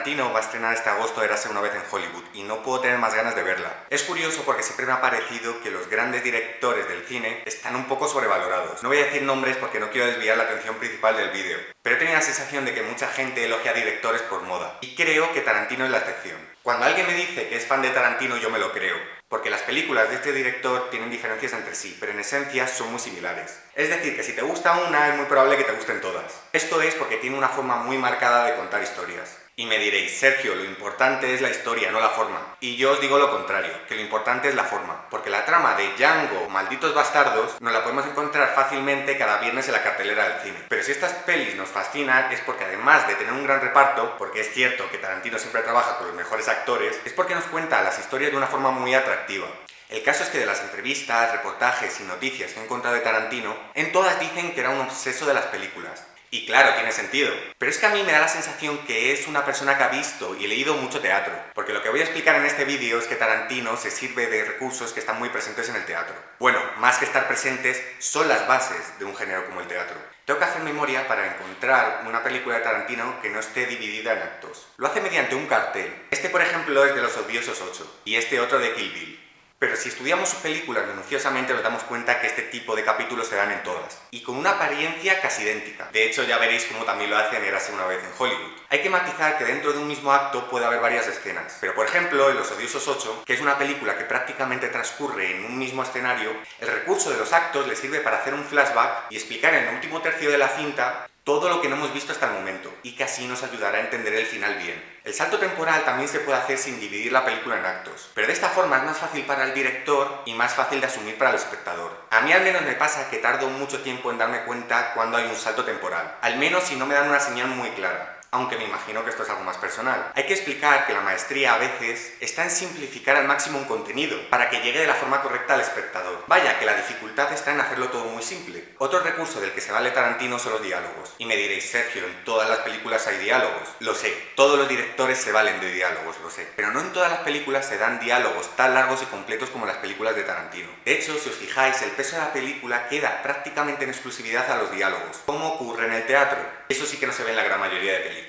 Tarantino va a estrenar este agosto Érase una vez en Hollywood y no puedo tener más ganas de verla. Es curioso porque siempre me ha parecido que los grandes directores del cine están un poco sobrevalorados. No voy a decir nombres porque no quiero desviar la atención principal del vídeo, pero he tenido la sensación de que mucha gente elogia a directores por moda, y creo que Tarantino es la excepción. Cuando alguien me dice que es fan de Tarantino, yo me lo creo, porque las películas de este director tienen diferencias entre sí, pero en esencia son muy similares. Es decir, que si te gusta una, es muy probable que te gusten todas. Esto es porque tiene una forma muy marcada de contar historias. Y me diréis, Sergio, lo importante es la historia, no la forma. Y yo os digo lo contrario, que lo importante es la forma, porque la trama de Django o Malditos Bastardos nos la podemos encontrar fácilmente cada viernes en la cartelera del cine. Pero si estas pelis nos fascinan es porque además de tener un gran reparto, porque es cierto que Tarantino siempre trabaja con los mejores actores, es porque nos cuenta las historias de una forma muy atractiva. El caso es que de las entrevistas, reportajes y noticias que he encontrado de Tarantino, en todas dicen que era un obseso de las películas. Y claro, tiene sentido. Pero es que a mí me da la sensación que es una persona que ha visto y leído mucho teatro. Porque lo que voy a explicar en este vídeo es que Tarantino se sirve de recursos que están muy presentes en el teatro. Bueno, más que estar presentes, son las bases de un género como el teatro. Tengo que hacer memoria para encontrar una película de Tarantino que no esté dividida en actos. Lo hace mediante un cartel. Este, por ejemplo, es de Los Odiosos 8 y este otro de Kill Bill. Pero si estudiamos sus películas minuciosamente nos damos cuenta que este tipo de capítulos se dan en todas, y con una apariencia casi idéntica. De hecho, ya veréis cómo también lo hace en Érase una vez en Hollywood. Hay que matizar que dentro de un mismo acto puede haber varias escenas, pero por ejemplo, en Los Odiosos 8, que es una película que prácticamente transcurre en un mismo escenario, el recurso de los actos le sirve para hacer un flashback y explicar en el último tercio de la cinta todo lo que no hemos visto hasta el momento, y que así nos ayudará a entender el final bien. El salto temporal también se puede hacer sin dividir la película en actos, pero de esta forma es más fácil para el director y más fácil de asumir para el espectador. A mí al menos me pasa que tardo mucho tiempo en darme cuenta cuando hay un salto temporal, al menos si no me dan una señal muy clara. Aunque me imagino que esto es algo más personal. Hay que explicar que la maestría a veces está en simplificar al máximo un contenido, para que llegue de la forma correcta al espectador. Vaya, que la dificultad está en hacerlo todo muy simple. Otro recurso del que se vale Tarantino son los diálogos. Y me diréis, Sergio, en todas las películas hay diálogos. Lo sé, todos los directores se valen de diálogos, lo sé. Pero no en todas las películas se dan diálogos tan largos y completos como las películas de Tarantino. De hecho, si os fijáis, el peso de la película queda prácticamente en exclusividad a los diálogos, como ocurre en el teatro. Eso sí que no se ve en la gran mayoría de películas.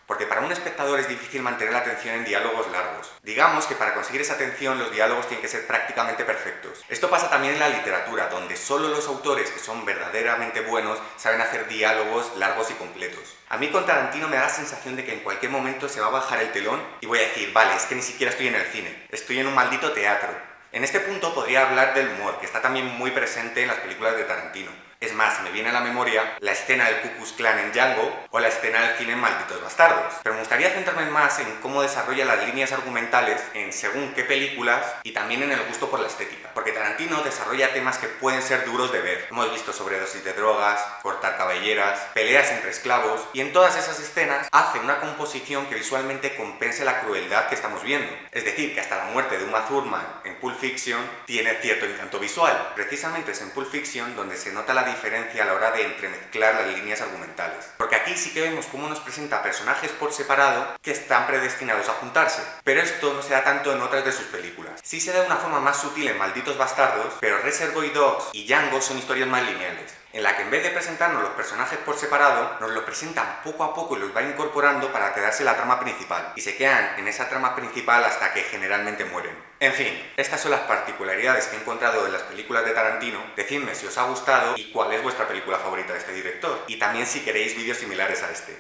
Porque para un espectador es difícil mantener la atención en diálogos largos. Digamos que para conseguir esa atención los diálogos tienen que ser prácticamente perfectos. Esto pasa también en la literatura, donde solo los autores que son verdaderamente buenos saben hacer diálogos largos y completos. A mí con Tarantino me da la sensación de que en cualquier momento se va a bajar el telón y voy a decir, vale, es que ni siquiera estoy en el cine, estoy en un maldito teatro. En este punto podría hablar del humor, que está también muy presente en las películas de Tarantino. Es más, me viene a la memoria la escena del Ku Klux Klan en Django o la escena del cine en Malditos Bastardos. Pero me gustaría centrarme más en cómo desarrolla las líneas argumentales en según qué películas y también en el gusto por la estética. Porque Tarantino desarrolla temas que pueden ser duros de ver. Hemos visto sobredosis de drogas, cortar cabelleras, peleas entre esclavos, y en todas esas escenas hace una composición que visualmente compense la crueldad que estamos viendo. Es decir, que hasta la muerte de Uma Thurman en Pulp Fiction tiene cierto encanto visual. Precisamente es en Pulp Fiction donde se nota la diferencia a la hora de entremezclar las líneas argumentales. Porque aquí sí que vemos cómo nos presenta personajes por separado que están predestinados a juntarse. Pero esto no se da tanto en otras de sus películas. Sí se da de una forma más sutil en Malditos Bastardos, pero Reservoir Dogs y Django son historias más lineales, en la que en vez de presentarnos los personajes por separado, nos los presentan poco a poco y los va incorporando para quedarse en la trama principal, y se quedan en esa trama principal hasta que generalmente mueren. En fin, estas son las particularidades que he encontrado en las películas de Tarantino. Decidme si os ha gustado y cuál es vuestra película favorita de este director, y también si queréis vídeos similares a este.